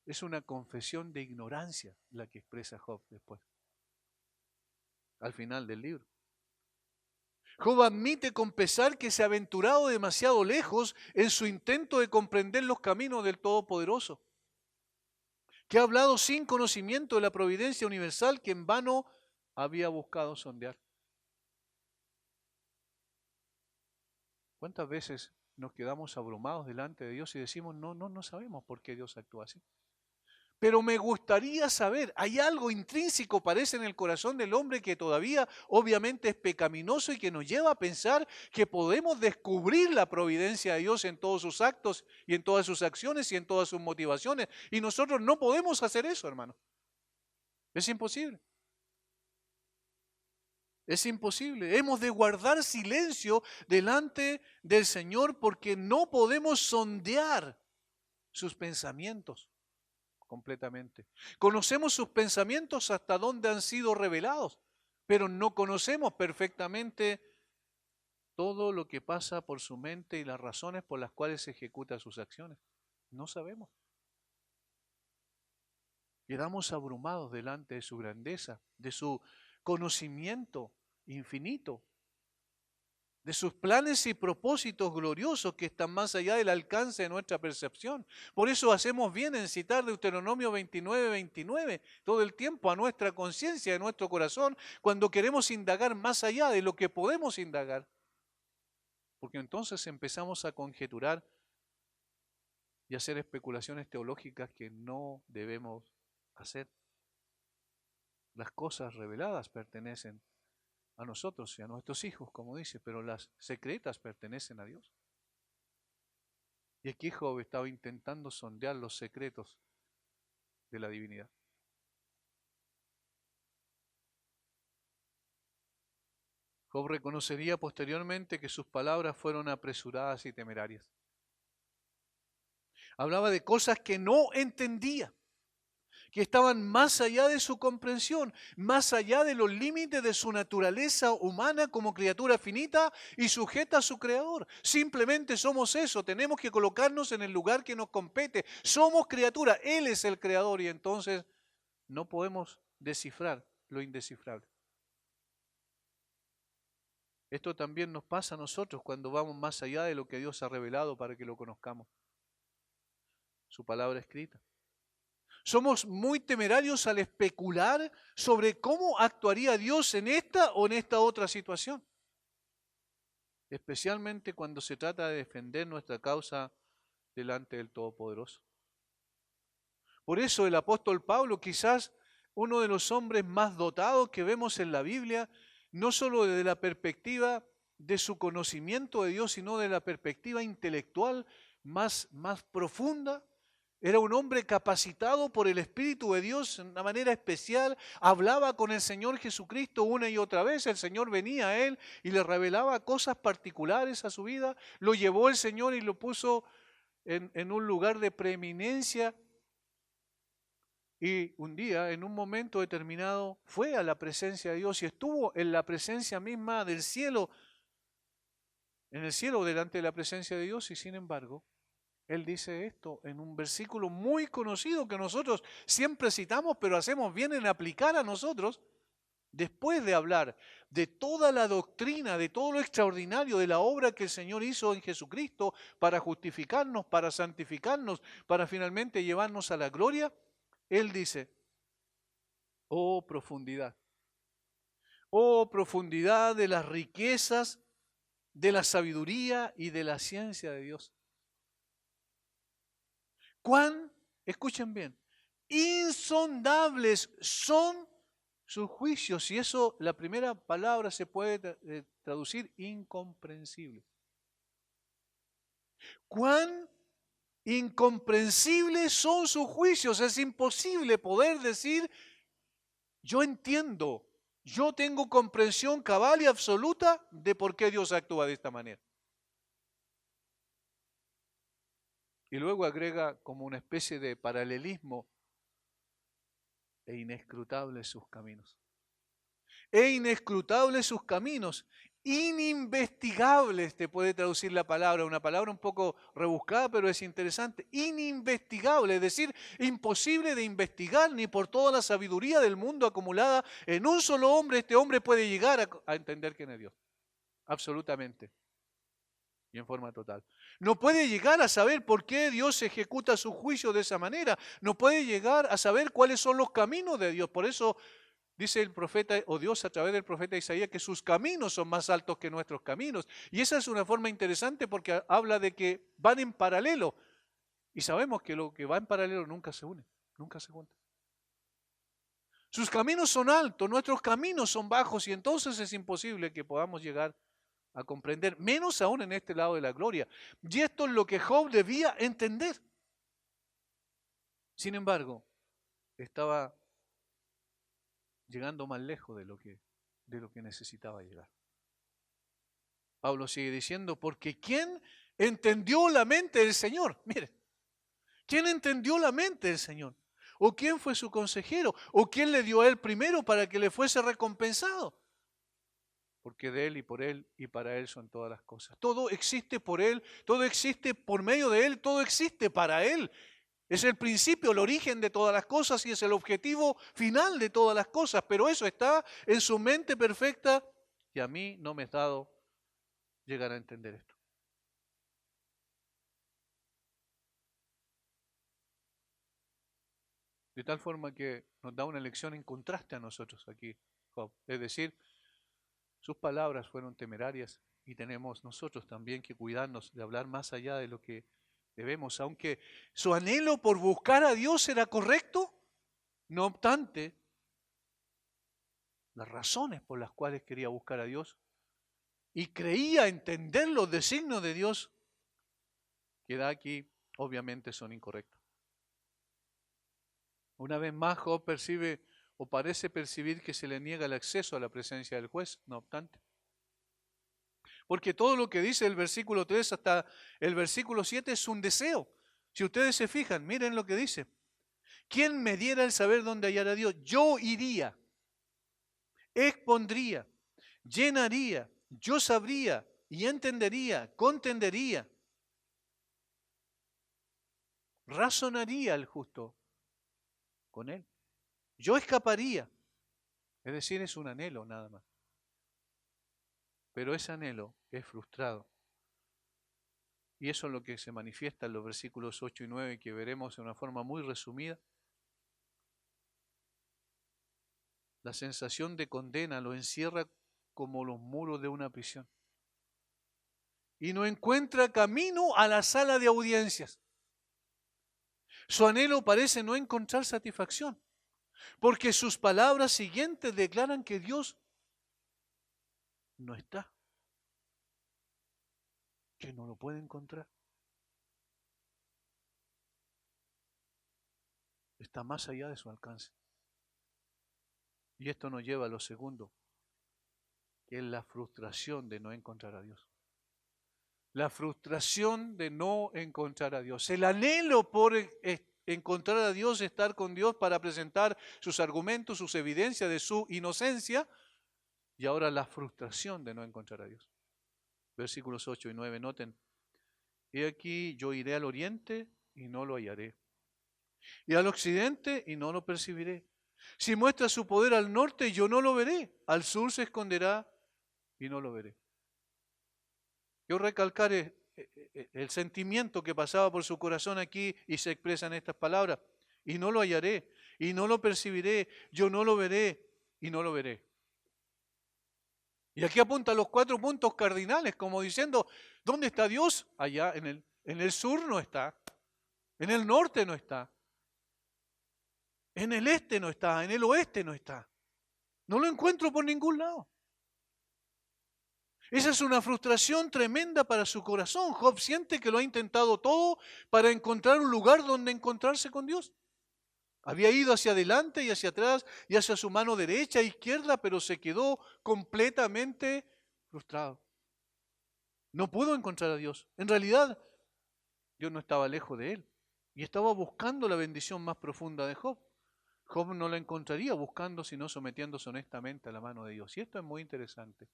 Es una confesión de ignorancia la que expresa Job después, al final del libro. Job admite con pesar que se ha aventurado demasiado lejos en su intento de comprender los caminos del Todopoderoso, que ha hablado sin conocimiento de la providencia universal que en vano había buscado sondear. ¿Cuántas veces nos quedamos abrumados delante de Dios y decimos, no sabemos por qué Dios actúa así? Pero me gustaría saber, ¿hay algo intrínseco, parece, en el corazón del hombre que todavía obviamente es pecaminoso y que nos lleva a pensar que podemos descubrir la providencia de Dios en todos sus actos y en todas sus acciones y en todas sus motivaciones? Y nosotros no podemos hacer eso, hermano. Es imposible. Es imposible. Hemos de guardar silencio delante del Señor porque no podemos sondear sus pensamientos completamente. Conocemos sus pensamientos hasta dónde han sido revelados, pero no conocemos perfectamente todo lo que pasa por su mente y las razones por las cuales ejecuta sus acciones. No sabemos. Quedamos abrumados delante de su grandeza, de su conocimiento infinito, de sus planes y propósitos gloriosos que están más allá del alcance de nuestra percepción. Por eso hacemos bien en citar Deuteronomio 29:29 todo el tiempo a nuestra conciencia, a nuestro corazón, cuando queremos indagar más allá de lo que podemos indagar. Porque entonces empezamos a conjeturar y hacer especulaciones teológicas que no debemos hacer. Las cosas reveladas pertenecen a nosotros y a nuestros hijos, como dice, pero las secretas pertenecen a Dios. Y aquí Job estaba intentando sondear los secretos de la divinidad. Job reconocería posteriormente que sus palabras fueron apresuradas y temerarias. Hablaba de cosas que no entendía, que estaban más allá de su comprensión, más allá de los límites de su naturaleza humana como criatura finita y sujeta a su Creador. Simplemente somos eso, tenemos que colocarnos en el lugar que nos compete. Somos criatura, Él es el Creador y entonces no podemos descifrar lo indescifrable. Esto también nos pasa a nosotros cuando vamos más allá de lo que Dios ha revelado para que lo conozcamos. Su palabra escrita. Somos muy temerarios al especular sobre cómo actuaría Dios en esta o en esta otra situación. Especialmente cuando se trata de defender nuestra causa delante del Todopoderoso. Por eso el apóstol Pablo, quizás uno de los hombres más dotados que vemos en la Biblia, no solo desde la perspectiva de su conocimiento de Dios, sino de la perspectiva intelectual más profunda. Era un hombre capacitado por el Espíritu de Dios de una manera especial. Hablaba con el Señor Jesucristo una y otra vez. El Señor venía a él y le revelaba cosas particulares a su vida. Lo llevó el Señor y lo puso en un lugar de preeminencia. Y un día, en un momento determinado, fue a la presencia de Dios y estuvo en la presencia misma del cielo, en el cielo delante de la presencia de Dios, y sin embargo, él dice esto en un versículo muy conocido que nosotros siempre citamos, pero hacemos bien en aplicar a nosotros. después de hablar de toda la doctrina, de todo lo extraordinario de la obra que el Señor hizo en Jesucristo para justificarnos, para santificarnos, para finalmente llevarnos a la gloria, Él dice, oh profundidad de las riquezas, de la sabiduría y de la ciencia de Dios. Cuán, escuchen bien, insondables son sus juicios, y eso, la primera palabra se puede traducir incomprensible. Cuán incomprensibles son sus juicios. Es imposible poder decir, yo entiendo, yo tengo comprensión cabal y absoluta de por qué Dios actúa de esta manera. Y luego agrega como una especie de paralelismo, e inescrutables sus caminos. E inescrutables sus caminos, ininvestigables, te puede traducir la palabra, una palabra un poco rebuscada, pero es interesante. Ininvestigable, es decir, imposible de investigar ni por toda la sabiduría del mundo acumulada en un solo hombre. Este hombre puede llegar a entender quién es Dios, absolutamente y en forma total. No puede llegar a saber por qué Dios ejecuta su juicio de esa manera. No puede llegar a saber cuáles son los caminos de Dios. Por eso dice el profeta, o Dios a través del profeta Isaías, que sus caminos son más altos que nuestros caminos. Y esa es una forma interesante porque habla de que van en paralelo. Y sabemos que lo que va en paralelo nunca se une, nunca se junta. Sus caminos son altos, nuestros caminos son bajos, y entonces es imposible que podamos llegar a comprender, menos aún en este lado de la gloria. Y esto es lo que Job debía entender. Sin embargo, estaba llegando más lejos de lo que necesitaba llegar. Pablo sigue diciendo, porque ¿quién entendió la mente del Señor? Mire, ¿quién entendió la mente del Señor? ¿O quién fue su consejero? ¿O quién le dio a él primero para que le fuese recompensado? Porque de él y por él y para él son todas las cosas. Todo existe por él, todo existe por medio de él, todo existe para él. Es el principio, el origen de todas las cosas y es el objetivo final de todas las cosas. Pero eso está en su mente perfecta y a mí no me es dado llegar a entender esto. De tal forma que nos da una lección en contraste a nosotros aquí, Job. Es decir, sus palabras fueron temerarias y tenemos nosotros también que cuidarnos de hablar más allá de lo que debemos. Aunque su anhelo por buscar a Dios era correcto, no obstante, las razones por las cuales quería buscar a Dios y creía entender los designios de Dios que da aquí, obviamente son incorrectos. Una vez más, Job percibe o parece percibir que se le niega el acceso a la presencia del juez, no obstante. Porque todo lo que dice el versículo 3 hasta el versículo 7 es un deseo. Si ustedes se fijan, miren lo que dice. ¿Quién me diera el saber dónde hallar a Dios? Yo iría, expondría, llenaría, yo sabría y entendería, contendería. Razonaría el justo con él. Yo escaparía. Es decir, es un anhelo nada más. Pero ese anhelo es frustrado. Y eso es lo que se manifiesta en los versículos 8 y 9 que veremos de una forma muy resumida. La sensación de condena lo encierra como los muros de una prisión. Y no encuentra camino a la sala de audiencias. Su anhelo parece no encontrar satisfacción, porque sus palabras siguientes declaran que Dios no está, que no lo puede encontrar. Está más allá de su alcance. Y esto nos lleva a lo segundo, que es la frustración de no encontrar a Dios. La frustración de no encontrar a Dios. El anhelo por encontrar a Dios, estar con Dios para presentar sus argumentos, sus evidencias de su inocencia. Y ahora la frustración de no encontrar a Dios. Versículos 8 y 9, noten. He aquí, yo iré al oriente y no lo hallaré. Y al occidente y no lo percibiré. Si muestra su poder al norte, yo no lo veré. Al sur se esconderá y no lo veré. Yo recalcar el sentimiento que pasaba por su corazón aquí y se expresa en estas palabras. Y no lo hallaré, y no lo percibiré, yo no lo veré y no lo veré. Y aquí apunta los 4 puntos cardinales, como diciendo, ¿dónde está Dios? Allá en el sur no está, en el norte no está, en el este no está, en el oeste no está. No lo encuentro por ningún lado. Esa es una frustración tremenda para su corazón. Job siente que lo ha intentado todo para encontrar un lugar donde encontrarse con Dios. Había ido hacia adelante y hacia atrás y hacia su mano derecha e izquierda, pero se quedó completamente frustrado. No pudo encontrar a Dios. En realidad, Dios no estaba lejos de él y estaba buscando la bendición más profunda de Job. Job no la encontraría buscando, sino sometiéndose honestamente a la mano de Dios. Y esto es muy interesante.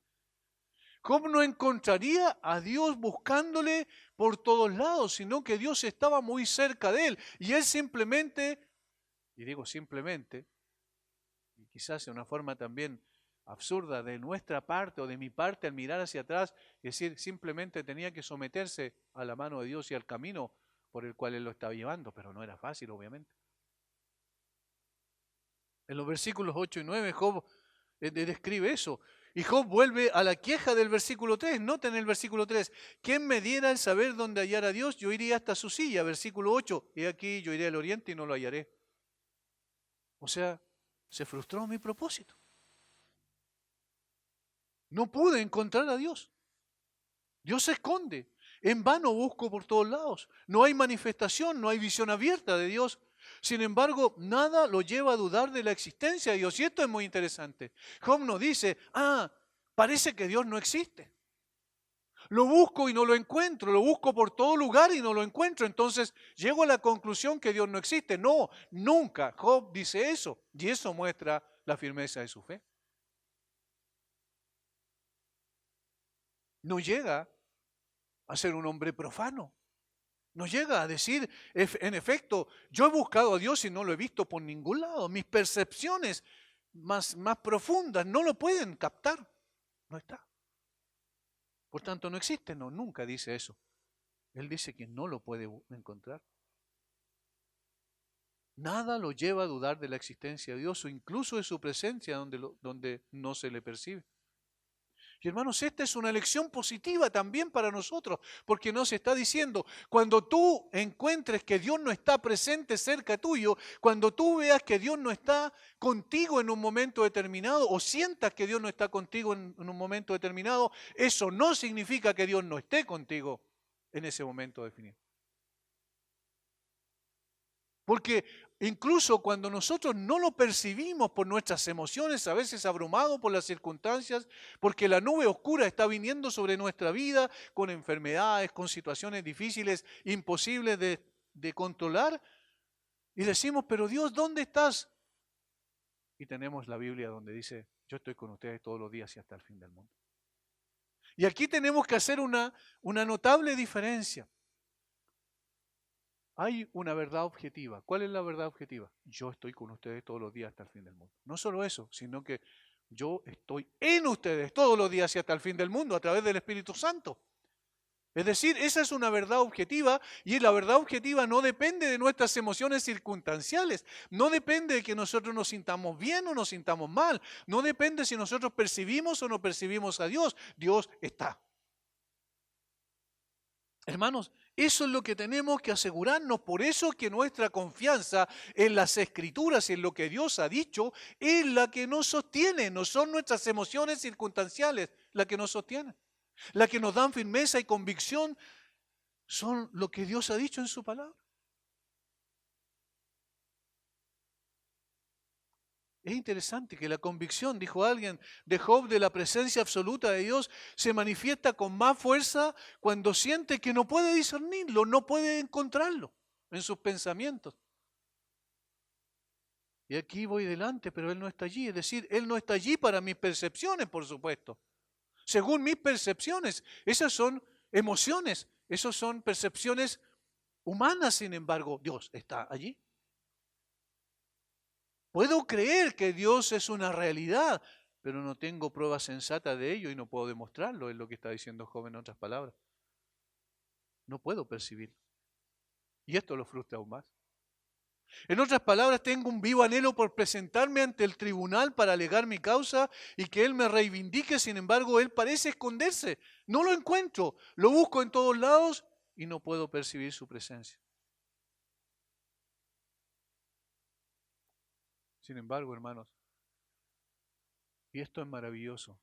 Job no encontraría a Dios buscándole por todos lados, sino que Dios estaba muy cerca de él. Y él simplemente, y digo simplemente, y quizás de una forma también absurda de nuestra parte o de mi parte al mirar hacia atrás, es decir, simplemente tenía que someterse a la mano de Dios y al camino por el cual él lo estaba llevando, pero no era fácil, obviamente. En los versículos 8 y 9, Job describe eso. Y Job vuelve a la queja del versículo 3. Noten el versículo 3. ¿Quién me diera el saber dónde hallar a Dios? Yo iría hasta su silla. Versículo 8. Y aquí yo iré al oriente y no lo hallaré. O sea, se frustró mi propósito. No pude encontrar a Dios. Dios se esconde. En vano busco por todos lados. No hay manifestación, no hay visión abierta de Dios. Sin embargo, nada lo lleva a dudar de la existencia de Dios. Y esto es muy interesante. Job no dice, parece que Dios no existe. Lo busco y no lo encuentro. Lo busco por todo lugar y no lo encuentro. Entonces llego a la conclusión que Dios no existe. No, nunca. Job dice eso. Y eso muestra la firmeza de su fe. No llega a ser un hombre profano. No llega a decir, en efecto, yo he buscado a Dios y no lo he visto por ningún lado. Mis percepciones más profundas no lo pueden captar. No está. Por tanto, no existe. No, nunca dice eso. Él dice que no lo puede encontrar. Nada lo lleva a dudar de la existencia de Dios o incluso de su presencia donde no se le percibe. Y hermanos, esta es una lección positiva también para nosotros, porque nos está diciendo, cuando tú encuentres que Dios no está presente cerca tuyo, cuando tú veas que Dios no está contigo en un momento determinado o sientas que Dios no está contigo en un momento determinado, eso no significa que Dios no esté contigo en ese momento definido. Porque incluso cuando nosotros no lo percibimos por nuestras emociones, a veces abrumados por las circunstancias, porque la nube oscura está viniendo sobre nuestra vida con enfermedades, con situaciones difíciles, imposibles de controlar, y decimos, pero Dios, ¿dónde estás? Y tenemos la Biblia donde dice, yo estoy con ustedes todos los días y hasta el fin del mundo. Y aquí tenemos que hacer una notable diferencia. Hay una verdad objetiva. ¿Cuál es la verdad objetiva? Yo estoy con ustedes todos los días hasta el fin del mundo. No solo eso, sino que yo estoy en ustedes todos los días y hasta el fin del mundo a través del Espíritu Santo. Es decir, esa es una verdad objetiva y la verdad objetiva no depende de nuestras emociones circunstanciales, no depende de que nosotros nos sintamos bien o nos sintamos mal, no depende si nosotros percibimos o no percibimos a Dios. Dios está. Hermanos, eso es lo que tenemos que asegurarnos, por eso que nuestra confianza en las Escrituras y en lo que Dios ha dicho es la que nos sostiene, no son nuestras emociones circunstanciales las que nos sostienen, las que nos dan firmeza y convicción, son lo que Dios ha dicho en su palabra. Es interesante que la convicción, dijo alguien, de Job de la presencia absoluta de Dios se manifiesta con más fuerza cuando siente que no puede discernirlo, no puede encontrarlo en sus pensamientos. Y aquí voy delante, pero Él no está allí. Es decir, Él no está allí para mis percepciones, por supuesto. Según mis percepciones, esas son emociones, esas son percepciones humanas, sin embargo, Dios está allí. Puedo creer que Dios es una realidad, pero no tengo pruebas sensatas de ello y no puedo demostrarlo, es lo que está diciendo Job en otras palabras. No puedo percibirlo. Y esto lo frustra aún más. En otras palabras, tengo un vivo anhelo por presentarme ante el tribunal para alegar mi causa y que él me reivindique. Sin embargo, él parece esconderse. No lo encuentro. Lo busco en todos lados y no puedo percibir su presencia. Sin embargo, hermanos, y esto es maravilloso,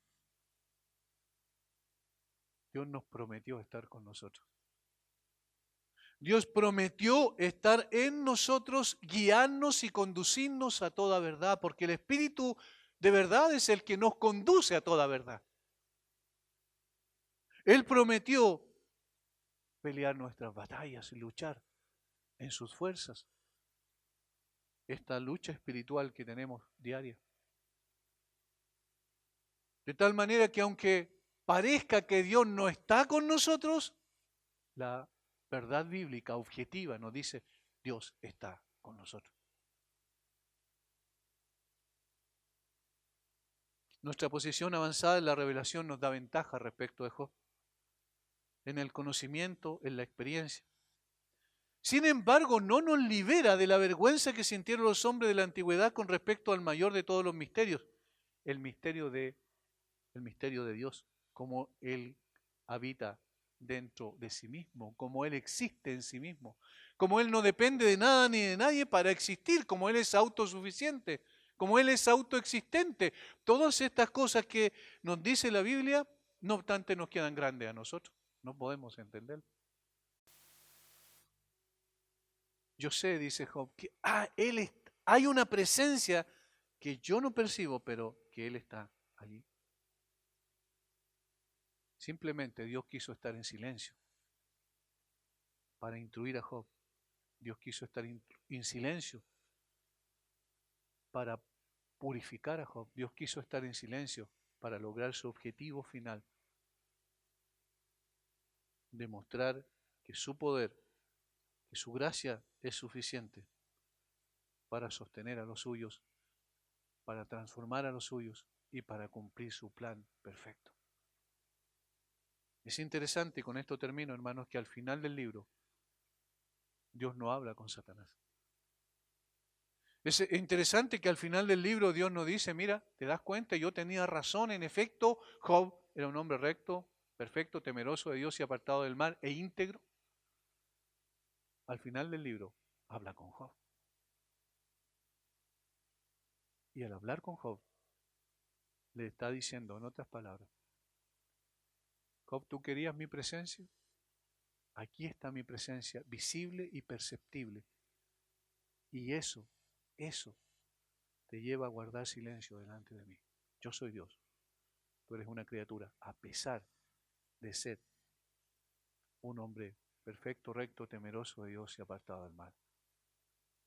Dios nos prometió estar con nosotros. Dios prometió estar en nosotros, guiarnos y conducirnos a toda verdad, porque el Espíritu de verdad es el que nos conduce a toda verdad. Él prometió pelear nuestras batallas y luchar en sus fuerzas. Esta lucha espiritual que tenemos diaria. De tal manera que aunque parezca que Dios no está con nosotros, la verdad bíblica objetiva nos dice, Dios está con nosotros. Nuestra posición avanzada en la revelación nos da ventaja respecto de Job, en el conocimiento, en la experiencia. Sin embargo, no nos libera de la vergüenza que sintieron los hombres de la antigüedad con respecto al mayor de todos los misterios, el misterio de Dios, cómo Él habita dentro de sí mismo, cómo Él existe en sí mismo, cómo Él no depende de nada ni de nadie para existir, como Él es autosuficiente, como Él es autoexistente. Todas estas cosas que nos dice la Biblia, no obstante, nos quedan grandes a nosotros, no podemos entender. Yo sé, dice Job, que hay una presencia que yo no percibo, pero que Él está allí. Simplemente Dios quiso estar en silencio para instruir a Job. Dios quiso estar en silencio para purificar a Job. Dios quiso estar en silencio para lograr su objetivo final. Demostrar que su poder, que su gracia es suficiente para sostener a los suyos, para transformar a los suyos y para cumplir su plan perfecto. Es interesante, y con esto termino, hermanos, que al final del libro Dios no habla con Satanás. Es interesante que al final del libro Dios nos dice, mira, ¿te das cuenta? Yo tenía razón, en efecto, Job era un hombre recto, perfecto, temeroso de Dios y apartado del mal e íntegro. Al final del libro habla con Job. Y al hablar con Job, le está diciendo en otras palabras, Job, ¿tú querías mi presencia? Aquí está mi presencia, visible y perceptible. Y eso te lleva a guardar silencio delante de mí. Yo soy Dios, tú eres una criatura, a pesar de ser un hombre perfecto, recto, temeroso de Dios y apartado del mal.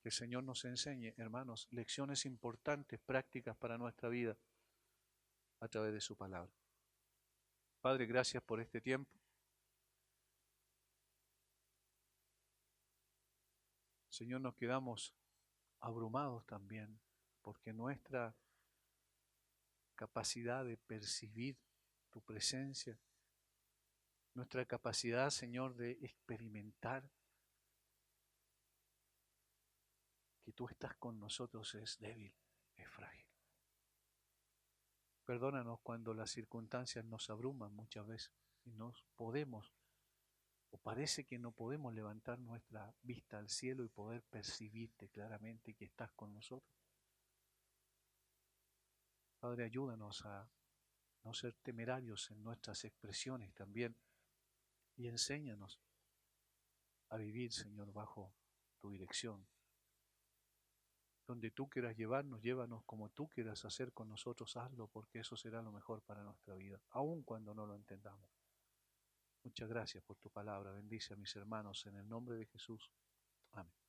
Que el Señor nos enseñe, hermanos, lecciones importantes, prácticas para nuestra vida a través de su palabra. Padre, gracias por este tiempo. Señor, nos quedamos abrumados también porque nuestra capacidad de percibir tu presencia, nuestra capacidad, Señor, de experimentar que tú estás con nosotros es débil, es frágil. Perdónanos cuando las circunstancias nos abruman muchas veces y no podemos, o parece que no podemos levantar nuestra vista al cielo y poder percibirte claramente que estás con nosotros. Padre, ayúdanos a no ser temerarios en nuestras expresiones también y enséñanos a vivir, Señor, bajo tu dirección. Donde tú quieras llevarnos, llévanos como tú quieras hacer con nosotros, hazlo, porque eso será lo mejor para nuestra vida, aun cuando no lo entendamos. Muchas gracias por tu palabra. Bendice a mis hermanos en el nombre de Jesús. Amén.